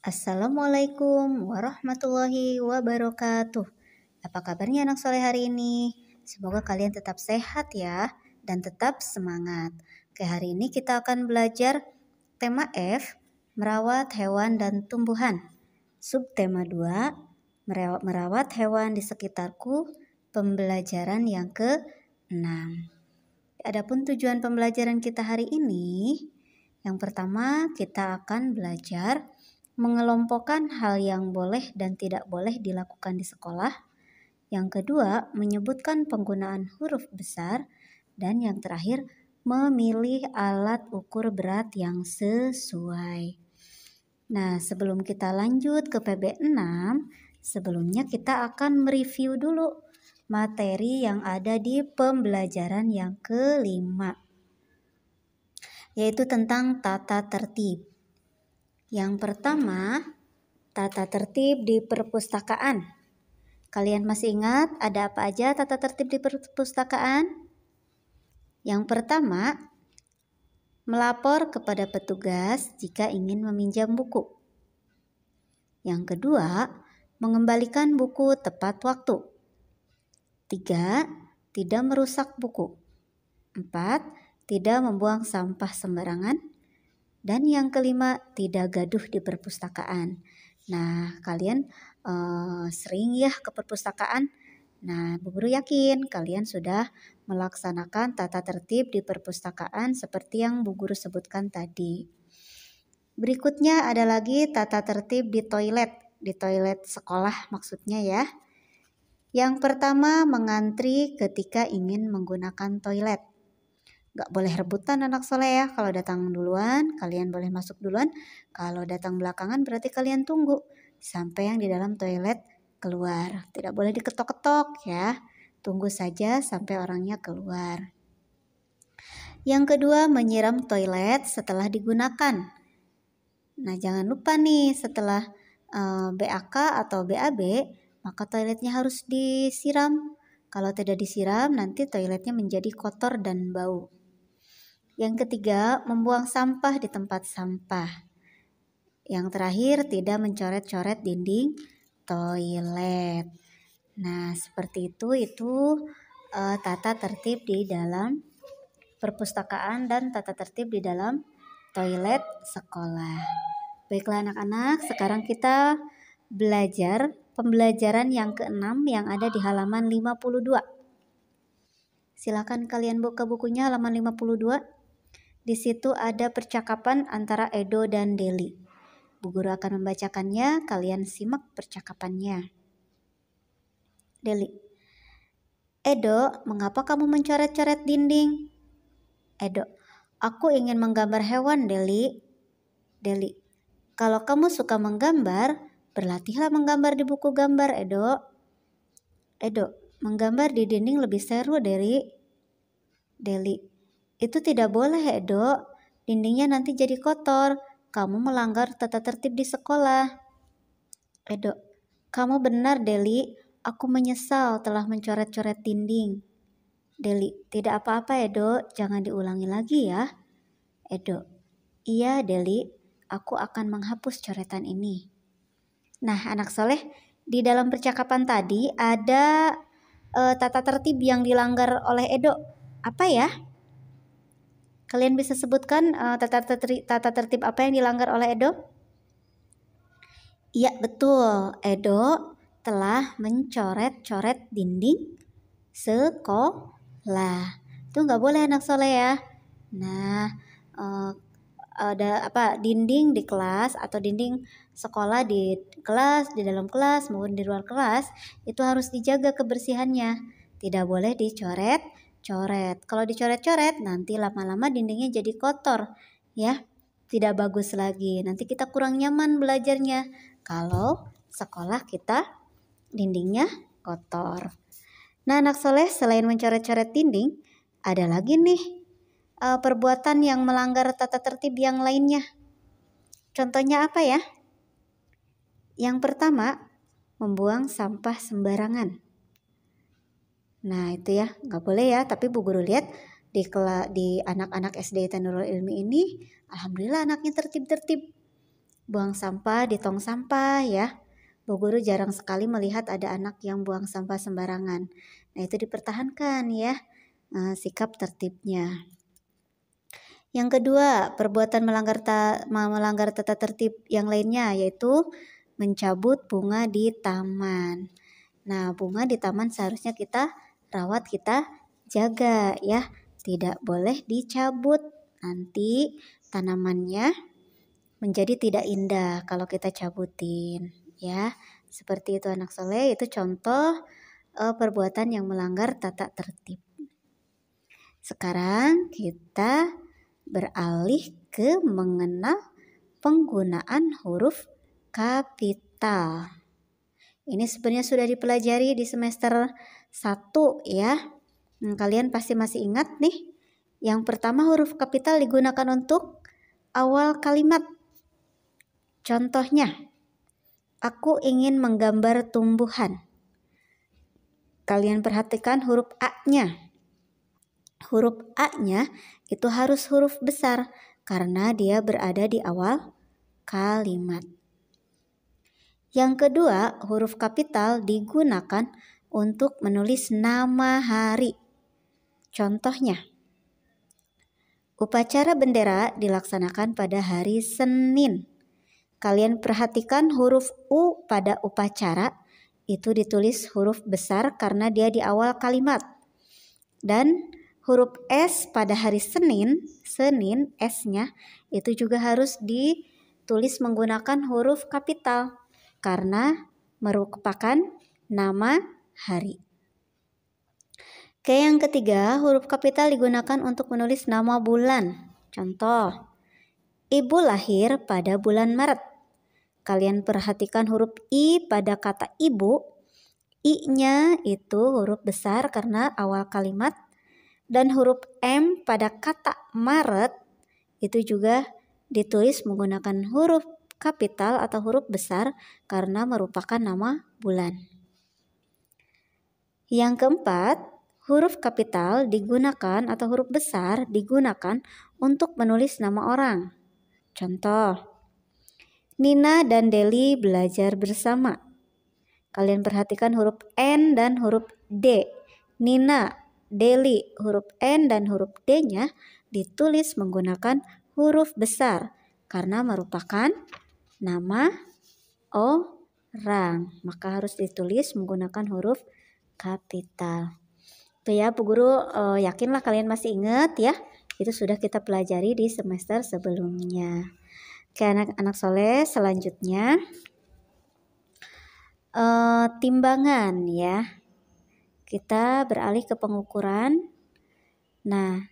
Assalamualaikum warahmatullahi wabarakatuh. Apa kabarnya anak soleh hari ini? Semoga kalian tetap sehat ya dan tetap semangat. Oke, hari ini kita akan belajar tema F, merawat hewan dan tumbuhan. Subtema 2, merawat hewan di sekitarku, pembelajaran yang ke-6. Adapun tujuan pembelajaran kita hari ini, yang pertama kita akan belajar mengelompokkan hal yang boleh dan tidak boleh dilakukan di sekolah. Yang kedua, menyebutkan penggunaan huruf besar. Dan yang terakhir, memilih alat ukur berat yang sesuai. Nah, sebelum kita lanjut ke PB6, sebelumnya kita akan mereview dulu materi yang ada di pembelajaran yang ke-5, yaitu tentang tata tertib. Yang pertama, tata tertib di perpustakaan. Kalian masih ingat ada apa aja tata tertib di perpustakaan? Yang pertama, melapor kepada petugas jika ingin meminjam buku. Yang kedua, mengembalikan buku tepat waktu. 3, tidak merusak buku. 4, tidak membuang sampah sembarangan. Dan yang kelima, tidak gaduh di perpustakaan. Nah, kalian sering ya ke perpustakaan. Nah, Bu Guru yakin kalian sudah melaksanakan tata tertib di perpustakaan seperti yang Bu Guru sebutkan tadi. Berikutnya ada lagi tata tertib di toilet sekolah maksudnya ya. Yang pertama, mengantri ketika ingin menggunakan toilet. Gak boleh rebutan anak soleh ya. Kalau datang duluan, kalian boleh masuk duluan. Kalau datang belakangan berarti kalian tunggu sampai yang di dalam toilet keluar. Tidak boleh diketok-ketok ya. Tunggu saja sampai orangnya keluar. Yang kedua, menyiram toilet setelah digunakan. Nah, jangan lupa nih setelah BAK atau BAB, maka toiletnya harus disiram. Kalau tidak disiram, nanti toiletnya menjadi kotor dan bau. Yang ketiga, membuang sampah di tempat sampah. Yang terakhir, tidak mencoret-coret dinding toilet. Nah, seperti itu tata tertib di dalam perpustakaan dan tata tertib di dalam toilet sekolah. Baiklah anak-anak, sekarang kita belajar pembelajaran yang ke-6 yang ada di halaman 52. Silakan kalian buka bukunya halaman 52. Di situ ada percakapan antara Edo dan Deli. Bu Guru akan membacakannya, kalian simak percakapannya. Deli: Edo, mengapa kamu mencoret-coret dinding? Edo: aku ingin menggambar hewan, Deli. Deli: kalau kamu suka menggambar, berlatihlah menggambar di buku gambar, Edo. Edo: menggambar di dinding lebih seru, Deli. Deli: itu tidak boleh, Edo. Dindingnya nanti jadi kotor. Kamu melanggar tata tertib di sekolah. Edo: kamu benar, Deli. Aku menyesal telah mencoret-coret dinding. Deli: tidak apa-apa, Edo. Jangan diulangi lagi ya. Edo: iya, Deli. Aku akan menghapus coretan ini. Nah, anak soleh, di dalam percakapan tadi ada tata tertib yang dilanggar oleh Edo. Apa ya? Kalian bisa sebutkan tata tertib apa yang dilanggar oleh Edo? Iya, betul. Edo telah mencoret-coret dinding sekolah. Itu nggak boleh anak soleh ya. Nah, ada dinding di kelas atau dinding sekolah di kelas, di dalam kelas maupun di luar kelas, itu harus dijaga kebersihannya. Tidak boleh dicoret-coret. Kalau dicoret-coret nanti lama-lama dindingnya jadi kotor ya. Tidak bagus lagi. Nanti kita kurang nyaman belajarnya kalau sekolah kita dindingnya kotor. Nah, anak soleh, selain mencoret-coret dinding, ada lagi nih perbuatan yang melanggar tata tertib yang lainnya. Contohnya apa ya? Yang pertama, membuang sampah sembarangan. Nah, itu ya, nggak boleh ya. Tapi Bu Guru lihat di anak-anak SD Nurul Ilmi ini, alhamdulillah anaknya tertib-tertib. buang sampah di tong sampah ya. Bu Guru jarang sekali melihat ada anak yang buang sampah sembarangan. Nah, itu dipertahankan ya sikap tertibnya. Yang kedua, perbuatan melanggar tata tertib yang lainnya yaitu mencabut bunga di taman. Nah, bunga di taman seharusnya kita rawat, kita jaga ya. Tidak boleh dicabut. Nanti tanamannya menjadi tidak indah kalau kita cabutin ya. Seperti itu anak soleh, itu contoh perbuatan yang melanggar tata tertib. Sekarang kita beralih ke mengenal penggunaan huruf kapital. Ini sebenarnya sudah dipelajari di semester 1 ya. Kalian pasti masih ingat nih. Yang pertama, huruf kapital digunakan untuk awal kalimat. Contohnya, aku ingin menggambar tumbuhan. Kalian perhatikan huruf A-nya. Huruf A-nya itu harus huruf besar karena dia berada di awal kalimat. Yang kedua, huruf kapital digunakan untuk menulis nama hari. Contohnya, upacara bendera dilaksanakan pada hari Senin. Kalian perhatikan huruf U pada upacara itu ditulis huruf besar karena dia di awal kalimat. Dan huruf S pada hari Senin S-nya itu juga harus ditulis menggunakan huruf kapital karena merupakan nama hari. Oke, yang ketiga, huruf kapital digunakan untuk menulis nama bulan. Contoh, ibu lahir pada bulan Maret. Kalian perhatikan huruf I pada kata ibu. I-nya itu huruf besar karena awal kalimat. Dan huruf M pada kata Maret itu juga ditulis menggunakan huruf kapital atau huruf besar karena merupakan nama bulan. Yang keempat, huruf kapital digunakan atau huruf besar digunakan untuk menulis nama orang. Contoh, Nina dan Deli belajar bersama. Kalian perhatikan huruf N dan huruf D. Nina, Deli, huruf N dan huruf D-nya ditulis menggunakan huruf besar karena merupakan nama orang. Maka harus ditulis menggunakan huruf kapital. Itu ya Bu Guru, yakinlah kalian masih ingat ya. Itu sudah kita pelajari di semester sebelumnya. Oke anak-anak soleh, selanjutnya timbangan ya. Kita beralih ke pengukuran. Nah,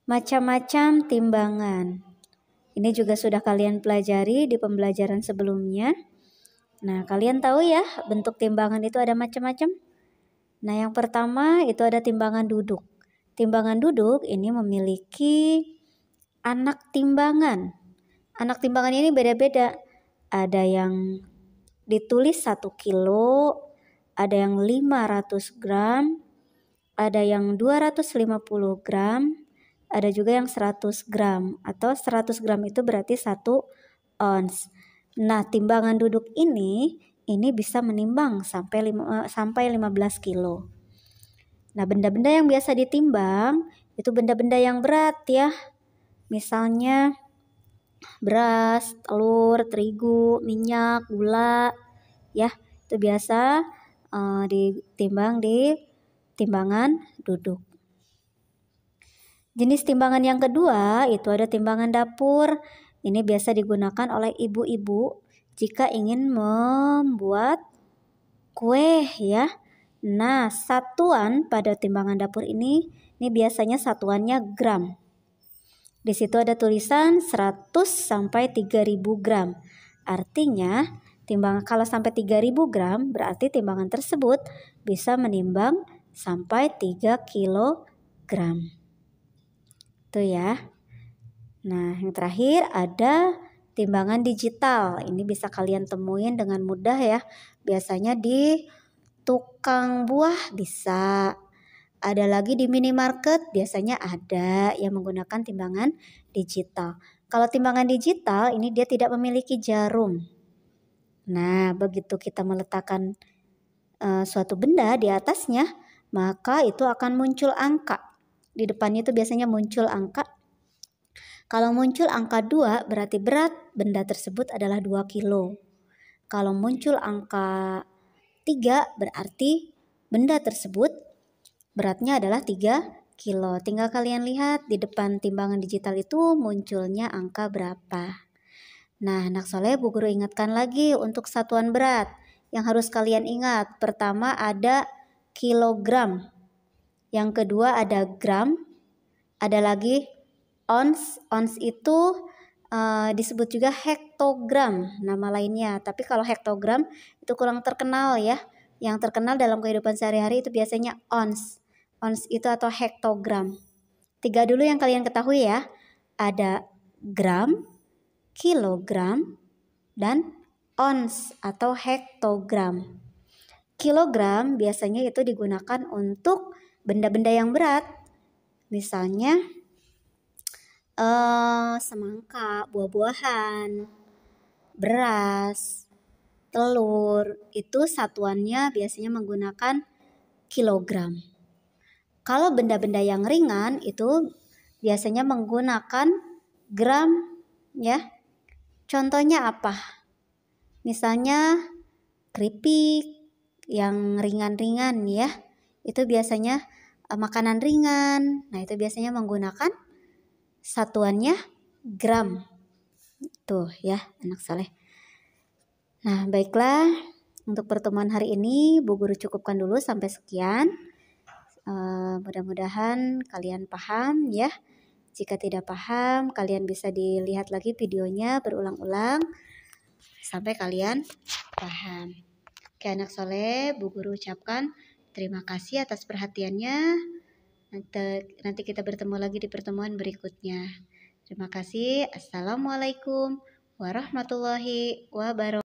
macam-macam timbangan. Ini juga sudah kalian pelajari di pembelajaran sebelumnya. Nah, kalian tahu ya bentuk timbangan itu ada macam-macam. Nah, yang pertama itu ada timbangan duduk. Timbangan duduk ini memiliki anak timbangan. Anak timbangan ini beda-beda. Ada yang ditulis 1 kilo, ada yang 500 gram, ada yang 250 gram, ada juga yang 100 gram. Atau 100 gram itu berarti 1 ons. Nah, timbangan duduk ini bisa menimbang sampai 15 kilo. Nah, benda-benda yang biasa ditimbang itu benda-benda yang berat ya. Misalnya beras, telur, terigu, minyak, gula ya. Itu biasa ditimbang di timbangan duduk. Jenis timbangan yang kedua itu ada timbangan dapur. Ini biasa digunakan oleh ibu-ibu jika ingin membuat kue ya. Nah, satuan pada timbangan dapur ini biasanya satuannya gram. Di situ ada tulisan 100 sampai 3000 gram. Artinya timbangan kalau sampai 3000 gram berarti timbangan tersebut bisa menimbang sampai 3 kilogram. Itu ya. Nah, yang terakhir ada timbangan digital. Ini bisa kalian temuin dengan mudah ya. Biasanya di tukang buah bisa. Ada lagi di minimarket biasanya ada yang menggunakan timbangan digital. Kalau timbangan digital ini dia tidak memiliki jarum. Nah, begitu kita meletakkan suatu benda di atasnya, maka itu akan muncul angka. Di depannya itu biasanya muncul angka. Kalau muncul angka 2 berarti berat benda tersebut adalah 2 kilo. Kalau muncul angka 3 berarti benda tersebut beratnya adalah 3 kilo. Tinggal kalian lihat di depan timbangan digital itu munculnya angka berapa. Nah, anak soleh, Bu Guru ingatkan lagi untuk satuan berat. Yang harus kalian ingat, pertama ada kilogram. Yang kedua ada gram. Ada lagi ons. Ons itu disebut juga hektogram, nama lainnya. Tapi kalau hektogram itu kurang terkenal ya. Yang terkenal dalam kehidupan sehari-hari itu biasanya ons. Ons itu atau hektogram. 3 dulu yang kalian ketahui ya. Ada gram, kilogram, dan ons atau hektogram. Kilogram biasanya itu digunakan untuk benda-benda yang berat. Misalnya semangka, buah-buahan, beras, telur, itu satuannya biasanya menggunakan kilogram. Kalau benda-benda yang ringan itu biasanya menggunakan gram ya. Contohnya apa? Misalnya keripik yang ringan-ringan ya. Itu biasanya makanan ringan. Nah, itu biasanya menggunakan satuannya gram. Tuh ya, anak soleh. Nah, baiklah. Untuk pertemuan hari ini Bu Guru cukupkan dulu sampai sekian. Mudah-mudahan kalian paham ya. Jika tidak paham, kalian bisa dilihat lagi videonya berulang-ulang sampai kalian paham. Oke anak soleh, Bu Guru ucapkan terima kasih atas perhatiannya. Nanti kita bertemu lagi di pertemuan berikutnya. Terima kasih. Assalamualaikum warahmatullahi wabarakatuh.